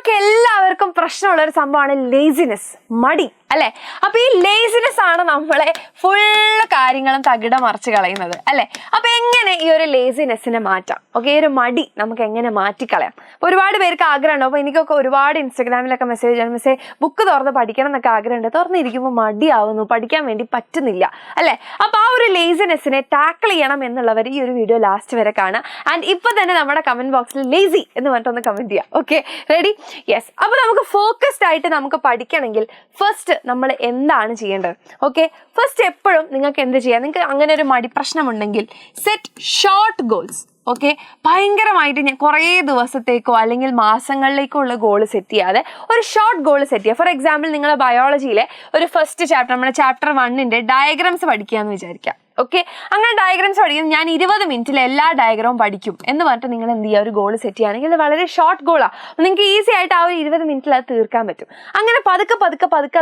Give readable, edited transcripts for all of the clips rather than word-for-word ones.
നമുക്ക് എല്ലാവർക്കും പ്രശ്നമുള്ള ഒരു സംഭവമാണ് ലേസിനെസ്, മടി അല്ലെ. അപ്പൊ ഈ ലേസിനെസ് ആണ് നമ്മളെ ഫുള്ള് കാര്യങ്ങളും തകിട മറിച്ച് കളയുന്നത് അല്ലെ. അപ്പൊ എങ്ങനെ ഈ ഒരു ലേസിനെസ്സിനെ മാറ്റാം? ഓക്കെ, ഈ ഒരു മടി നമുക്ക് എങ്ങനെ മാറ്റിക്കളയാം? ഒരുപാട് പേർക്ക് ആഗ്രഹമുണ്ട്. അപ്പൊ എനിക്കൊക്കെ ഒരുപാട് ഇൻസ്റ്റാഗ്രാമിലൊക്കെ മെസ്സേജ് ബുക്ക് തുറന്ന് പഠിക്കണം എന്നൊക്കെ ആഗ്രഹമുണ്ട്. തുറന്നിരിക്കുമ്പോൾ മടിയാവുന്നു, പഠിക്കാൻ വേണ്ടി പറ്റുന്നില്ല അല്ലെ. അപ്പൊ ആ ഒരു ലേസിനെസ്സിനെ ടാക്കിൾ ചെയ്യണം എന്നുള്ളവർ ഈ ഒരു വീഡിയോ ലാസ്റ്റ് വരെ കാണാം. ആൻഡ് ഇപ്പൊ തന്നെ നമ്മുടെ കമന്റ് ബോക്സിൽ ലേസി എന്ന് പറഞ്ഞിട്ടൊന്ന് കമന്റ് ചെയ്യാം. Okay, ready? യെസ്. അപ്പൊ നമുക്ക് ഫോക്കസ്ഡ് ആയിട്ട് നമുക്ക് പഠിക്കണമെങ്കിൽ ഫസ്റ്റ് നമ്മൾ എന്താണ് ചെയ്യേണ്ടത്? ഓക്കെ, ഫസ്റ്റ് എപ്പോഴും നിങ്ങൾക്ക് എന്ത് ചെയ്യാം? നിങ്ങൾക്ക് അങ്ങനെ ഒരു മടി പ്രശ്നമുണ്ടെങ്കിൽ സെറ്റ് ഷോർട്ട് ഗോൾസ്. ഓക്കെ, ഭയങ്കരമായിട്ട് ഞാൻ കുറേ ദിവസത്തേക്കോ അല്ലെങ്കിൽ മാസങ്ങളിലേക്കോ ഉള്ള ഗോൾ സെറ്റ് ചെയ്യാതെ ഒരു ഷോർട്ട് ഗോൾ സെറ്റ് ചെയ്യുക. ഫോർ എക്സാമ്പിൾ, നിങ്ങൾ ബയോളജിയിലെ ഒരു ഫസ്റ്റ് ചാപ്റ്റർ, നമ്മുടെ ചാപ്റ്റർ 1 ഡയഗ്രാംസ് പഠിക്കുകയെന്ന് വിചാരിക്കാം. ഓക്കെ, അങ്ങനെ ഡയഗ്രാംസ് പഠിക്കും. ഞാൻ 20 മിനിറ്റിൽ എല്ലാ ഡയഗ്രാമും പഠിക്കും എന്ന് പറഞ്ഞിട്ട് നിങ്ങൾ എന്ത് ചെയ്യുക? ഒരു ഗോൾ സെറ്റ് ചെയ്യുകയാണെങ്കിൽ അത് വളരെ ഷോർട്ട് ഗോളാണ്. നിങ്ങൾക്ക് ഈസി ആയിട്ട് ആ ഒരു 20 മിനിറ്റിൽ അത് തീർക്കാൻ പറ്റും. അങ്ങനെ പതുക്കെ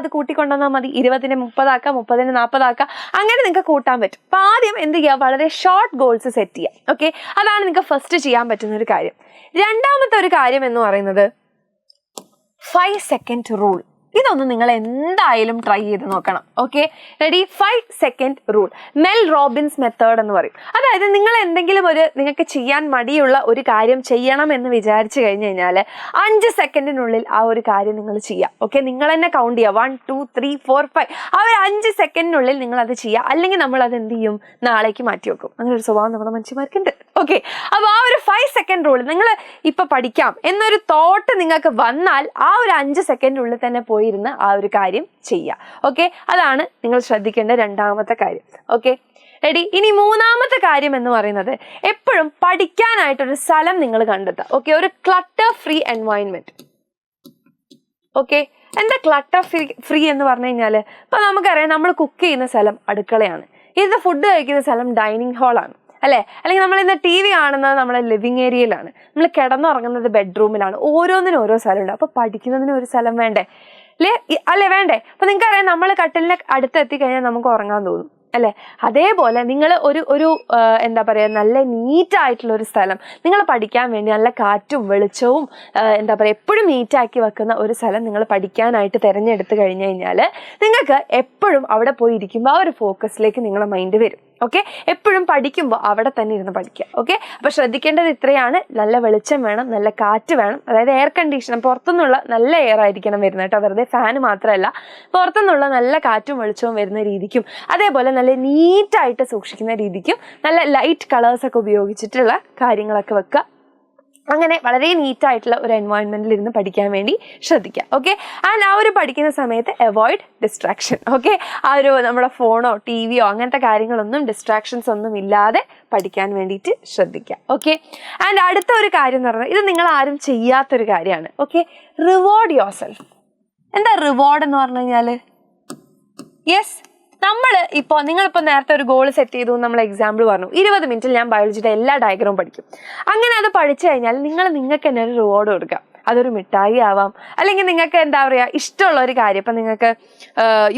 അത് കൂട്ടിക്കൊണ്ടുവന്നാൽ മതി. 20-നെ 30 ആക്കാം, 30-നെ 40 ആക്കാം, അങ്ങനെ നിങ്ങൾക്ക് കൂട്ടാൻ പറ്റും. അപ്പം ആദ്യം എന്ത് ചെയ്യുക? വളരെ ഷോർട്ട് ഗോൾസ് സെറ്റ് ചെയ്യുക. ഓക്കെ, അതാണ് നിങ്ങൾക്ക് ഫസ്റ്റ് ചെയ്യാൻ പറ്റുന്ന ഒരു കാര്യം. രണ്ടാമത്തെ ഒരു കാര്യം എന്ന് പറയുന്നത് 5 സെക്കൻഡ് റൂൾ. ഇതൊന്ന് നിങ്ങൾ എന്തായാലും ട്രൈ ചെയ്ത് നോക്കണം. Okay, ready? 5 second rule, Mel Robbins method എന്ന് പറയും. അതായത് നിങ്ങൾ എന്തെങ്കിലും നിങ്ങൾക്ക് ചെയ്യാൻ മടിയുള്ള ഒരു കാര്യം ചെയ്യണം എന്ന് വിചാരിച്ചു കഴിഞ്ഞു കഴിഞ്ഞാൽ 5 സെക്കൻഡിനുള്ളിൽ ആ ഒരു കാര്യം നിങ്ങൾ ചെയ്യുക. ഓക്കെ, നിങ്ങൾ തന്നെ കൗണ്ട് ചെയ്യുക. 1 2 3 4 5. ആ ഒരു 5 സെക്കൻഡിനുള്ളിൽ നിങ്ങൾ അത് ചെയ്യുക. അല്ലെങ്കിൽ നമ്മൾ അത് എന്ത് ചെയ്യും? നാളേക്ക് മാറ്റി വെക്കും. അങ്ങനെ ഒരു സ്വഭാവം നമ്മുടെ മനുഷ്യന്മാർക്കുണ്ട്. ഓക്കെ, അപ്പോൾ ആ ഒരു 5 സെക്കൻഡ് റൂൾ, നിങ്ങൾ ഇപ്പൊ പഠിക്കാം എന്നൊരു തോട്ട് നിങ്ങൾക്ക് വന്നാൽ ആ ഒരു 5 സെക്കൻഡിനുള്ളിൽ തന്നെ പോയിരുന്ന് ആ ഒരു കാര്യം ചെയ്യുക. ഓക്കെ, അതാണ് നിങ്ങൾ ശ്രദ്ധിക്കേണ്ട രണ്ടാമത്തെ കാര്യം. Okay, ready? ഇനി മൂന്നാമത്തെ കാര്യം എന്ന് പറയുന്നത് എപ്പോഴും പഠിക്കാനായിട്ടൊരു സ്ഥലം നിങ്ങൾ കണ്ടെത്തുക. ഓക്കെ, ഒരു ക്ലട്ടർ ഫ്രീ എൻവയോൺമെന്റ്. ഓക്കെ, എന്താ ക്ലട്ടർ ഫ്രീ എന്ന് പറഞ്ഞു കഴിഞ്ഞാൽ, ഇപ്പൊ നമുക്കറിയാം നമ്മൾ കുക്ക് ചെയ്യുന്ന സ്ഥലം അടുക്കളയാണ്, ഇത് ഫുഡ് കഴിക്കുന്ന സ്ഥലം ഡൈനിങ് ഹാളാണ് അല്ലേ. അല്ലെങ്കിൽ നമ്മൾ ഇന്ന് TV കാണുന്നത് നമ്മുടെ ലിവിങ് ഏരിയയിലാണ്, നമ്മൾ കിടന്നുറങ്ങുന്നത് ബെഡ്റൂമിലാണ്. ഓരോന്നിനും ഓരോ സ്ഥലമുണ്ട്. അപ്പൊ പഠിക്കുന്നതിന് ഒരു സ്ഥലം വേണ്ടേ? അല്ലേ, വേണ്ടേ? അപ്പൊ നിങ്ങൾക്കറിയാം, നമ്മൾ കട്ടിലിന്റെ അടുത്ത് എത്തിക്കഴിഞ്ഞാൽ നമുക്ക് ഉറങ്ങാൻ തോന്നും അല്ലേ. അതേപോലെ നിങ്ങൾ ഒരു എന്താ പറയുക, നല്ല നീറ്റായിട്ടുള്ള ഒരു സ്ഥലം, നിങ്ങൾ പഠിക്കാൻ വേണ്ടി നല്ല കാറ്റും വെളിച്ചവും എന്താ പറയുക എപ്പോഴും നീറ്റാക്കി വെക്കുന്ന ഒരു സ്ഥലം നിങ്ങൾ പഠിക്കാനായിട്ട് തിരഞ്ഞെടുത്ത് കഴിഞ്ഞു കഴിഞ്ഞാൽ നിങ്ങൾക്ക് എപ്പോഴും അവിടെ പോയി ഇരിക്കുമ്പോൾ ആ ഒരു ഫോക്കസിലേക്ക് നിങ്ങളുടെ മൈൻഡ് വരും. ഓക്കെ, എപ്പോഴും പഠിക്കുമ്പോൾ അവിടെ തന്നെ ഇരുന്ന് പഠിക്കുക. ഓക്കെ, അപ്പോൾ ശ്രദ്ധിക്കേണ്ടത് ഇത്രയാണ്. നല്ല വെളിച്ചം വേണം, നല്ല കാറ്റ് വേണം. അതായത് എയർ കണ്ടീഷണർ, പുറത്തുനിന്നുള്ള നല്ല എയർ ആയിരിക്കണം വരുന്നത് കേട്ടോ. വെറുതെ ഫാന് മാത്രമല്ല, പുറത്തുനിന്നുള്ള നല്ല കാറ്റും വെളിച്ചവും വരുന്ന രീതിക്കും, അതേപോലെ നല്ല നീറ്റായിട്ട് സൂക്ഷിക്കുന്ന രീതിക്കും നല്ല ലൈറ്റ് കളേഴ്സൊക്കെ ഉപയോഗിച്ചിട്ടുള്ള കാര്യങ്ങളൊക്കെ വെക്കുക. അങ്ങനെ വളരെ നീറ്റായിട്ടുള്ള ഒരു എൻവയോൺമെന്റിൽ ഇരുന്ന് പഠിക്കാൻ വേണ്ടി ശ്രദ്ധിക്കുക. ഓക്കെ, ആൻഡ് ആ ഒരു പഠിക്കുന്ന സമയത്ത് അവോയ്ഡ് ഡിസ്ട്രാക്ഷൻ. ഓക്കെ, ആ ഒരു നമ്മുടെ ഫോണോ TVയോ അങ്ങനത്തെ കാര്യങ്ങളൊന്നും, ഡിസ്ട്രാക്ഷൻസ് ഒന്നും ഇല്ലാതെ പഠിക്കാൻ വേണ്ടിയിട്ട് ശ്രദ്ധിക്കുക. ഓക്കെ, ആൻഡ് അടുത്ത ഒരു കാര്യം എന്ന് പറഞ്ഞാൽ, ഇത് നിങ്ങൾ ആരും ചെയ്യാത്തൊരു കാര്യമാണ്. Okay, reward your self. എന്താ റിവാർഡ് എന്ന് പറഞ്ഞു കഴിഞ്ഞാൽ? യെസ്, നിങ്ങളിപ്പോൾ നേരത്തെ ഒരു ഗോൾ സെറ്റ് ചെയ്തു, നമ്മൾ എക്സാമ്പിൾ പറഞ്ഞു, 20 മിനിറ്റിൽ ഞാൻ ബയോളജിയുടെ എല്ലാ ഡയഗ്രാമും പഠിക്കും. അങ്ങനെ അത് പഠിച്ചു കഴിഞ്ഞാൽ നിങ്ങൾക്ക് തന്നെ ഒരു റിവാർഡ് കൊടുക്കാം. അതൊരു മിഠായി ആവാം, അല്ലെങ്കിൽ നിങ്ങൾക്ക് എന്താ പറയുക ഇഷ്ടമുള്ള ഒരു കാര്യം. ഇപ്പം നിങ്ങൾക്ക്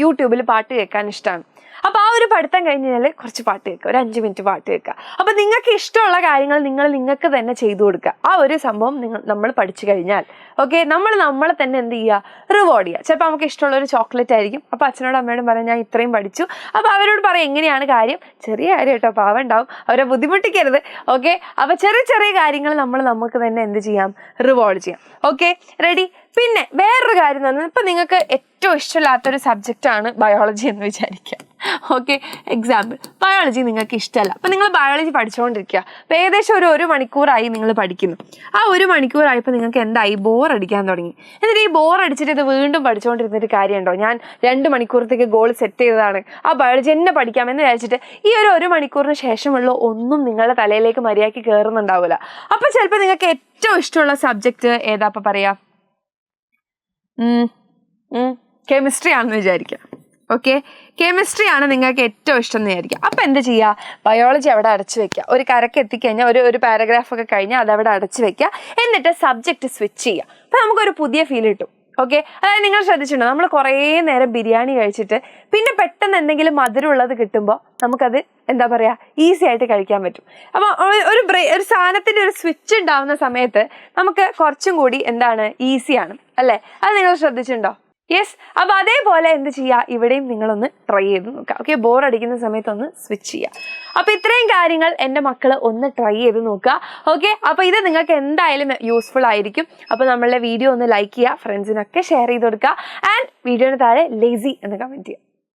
യൂട്യൂബിൽ പാട്ട് കേൾക്കാൻ ഇഷ്ടമാണ്. അപ്പോൾ ആ ഒരു പഠിത്തം കഴിഞ്ഞ് കഴിഞ്ഞാൽ കുറച്ച് പാട്ട് കേൾക്കുക, ഒരു 5 മിനിറ്റ് പാട്ട് കേൾക്കുക. അപ്പോൾ നിങ്ങൾക്ക് ഇഷ്ടമുള്ള കാര്യങ്ങൾ നിങ്ങൾക്ക് തന്നെ ചെയ്തു കൊടുക്കുക. ആ ഒരു സംഭവം നമ്മൾ പഠിച്ചു കഴിഞ്ഞാൽ ഓക്കെ, നമ്മളെ തന്നെ എന്ത് ചെയ്യുക? റിവാർഡ് ചെയ്യുക. ചിലപ്പോൾ നമുക്ക് ഇഷ്ടമുള്ള ഒരു ചോക്ലേറ്റ് ആയിരിക്കും. അപ്പോൾ അച്ഛനോടും അമ്മയോടും പറയാം ഞാൻ ഇത്രയും പഠിച്ചു. അപ്പോൾ അവരോട് പറയും എങ്ങനെയാണ് കാര്യം, ചെറിയ കാര്യം കേട്ടോ, പാവം ഉണ്ടാവും, അവരെ ബുദ്ധിമുട്ടിക്കരുത്. ഓക്കെ, അപ്പോൾ ചെറിയ കാര്യങ്ങൾ നമുക്ക് തന്നെ എന്ത് ചെയ്യാം? റിവാർഡ് ചെയ്യാം. Okay, ready? പിന്നെ വേറൊരു കാര്യം എന്ന് പറഞ്ഞാൽ, ഇപ്പം നിങ്ങൾക്ക് ഏറ്റവും ഇഷ്ടമില്ലാത്തൊരു സബ്ജക്റ്റാണ് ബയോളജി എന്ന് വിചാരിക്കുക. ഓക്കെ, എക്സാമ്പിൾ, ബയോളജി നിങ്ങൾക്ക് ഇഷ്ടമല്ല. അപ്പം നിങ്ങൾ ബയോളജി പഠിച്ചുകൊണ്ടിരിക്കുക. അപ്പോൾ ഏകദേശം ഒരു മണിക്കൂറായി നിങ്ങൾ പഠിക്കുന്നു. ആ 1 മണിക്കൂറായപ്പോൾ നിങ്ങൾക്ക് എന്തായി? ബോറടിക്കാൻ തുടങ്ങി. എന്നിട്ട് ഈ ബോറടിച്ചിട്ട് ഇത് വീണ്ടും പഠിച്ചുകൊണ്ടിരുന്നൊരു കാര്യമുണ്ടോ? ഞാൻ 2 മണിക്കൂറത്തേക്ക് ഗോൾ സെറ്റ് ചെയ്തതാണ്, ആ ബയോളജി എന്നെ പഠിക്കാമെന്ന് വിചാരിച്ചിട്ട് ഈ 1 മണിക്കൂറിന് ശേഷമുള്ള ഒന്നും നിങ്ങളുടെ തലയിലേക്ക് മര്യാദയ്ക്ക് കയറുന്നുണ്ടാവില്ല. അപ്പോൾ ചിലപ്പോൾ നിങ്ങൾക്ക് ഏറ്റവും ഇഷ്ടമുള്ള സബ്ജക്റ്റ് ഏതാ അപ്പം പറയാ? കെമിസ്ട്രി ആണെന്ന് വിചാരിക്കുക. ഓക്കെ, കെമിസ്ട്രി ആണ് നിങ്ങൾക്ക് ഏറ്റവും ഇഷ്ടം എന്ന് വിചാരിക്കുക. അപ്പം എന്ത് ചെയ്യുക? ബയോളജി അവിടെ അടച്ചു വെക്കുക. ഒരു കരക്ക് എത്തിക്കഴിഞ്ഞാൽ ഒരു പാരഗ്രാഫൊക്കെ കഴിഞ്ഞാൽ അതവിടെ അടച്ചു വെക്കുക. എന്നിട്ട് സബ്ജക്റ്റ് സ്വിച്ച് ചെയ്യുക. അപ്പം നമുക്കൊരു പുതിയ ഫീൽ കിട്ടും. ഓക്കെ, അതായത് നിങ്ങൾ ശ്രദ്ധിച്ചിട്ടുണ്ടോ, നമ്മൾ കുറേ നേരം ബിരിയാണി കഴിച്ചിട്ട് പിന്നെ പെട്ടെന്ന് എന്തെങ്കിലും മധുരമുള്ളത് കിട്ടുമ്പോൾ നമുക്കത് എന്താ പറയുക, ഈസി ആയിട്ട് കഴിക്കാൻ പറ്റും. അപ്പോൾ ഒരു സാധനത്തിൻ്റെ ഒരു സ്വിച്ച് ഉണ്ടാവുന്ന സമയത്ത് നമുക്ക് കുറച്ചും കൂടി എന്താണ് ഈസിയാണ് അല്ലേ? അത് നിങ്ങൾ ശ്രദ്ധിച്ചിട്ടുണ്ടോ? യെസ്. അപ്പോൾ അതേപോലെ എന്ത് ചെയ്യുക, ഇവിടെയും നിങ്ങളൊന്ന് ട്രൈ ചെയ്ത് നോക്കുക. ഓക്കെ, ബോർ അടിക്കുന്ന സമയത്ത് ഒന്ന് സ്വിച്ച് ചെയ്യുക. അപ്പോൾ ഇത്രയും കാര്യങ്ങൾ എൻ്റെ മക്കൾ ഒന്ന് ട്രൈ ചെയ്ത് നോക്കുക. ഓക്കെ, അപ്പോൾ ഇത് നിങ്ങൾക്ക് എന്തായാലും യൂസ്ഫുൾ ആയിരിക്കും. അപ്പോൾ നമ്മളുടെ വീഡിയോ ഒന്ന് ലൈക്ക് ചെയ്യുക, ഫ്രണ്ട്സിനൊക്കെ ഷെയർ ചെയ്ത് കൊടുക്കുക. ആൻഡ് വീഡിയോയുടെ താഴെ ലേസി എന്ന് കമൻറ്റ് ചെയ്യുക.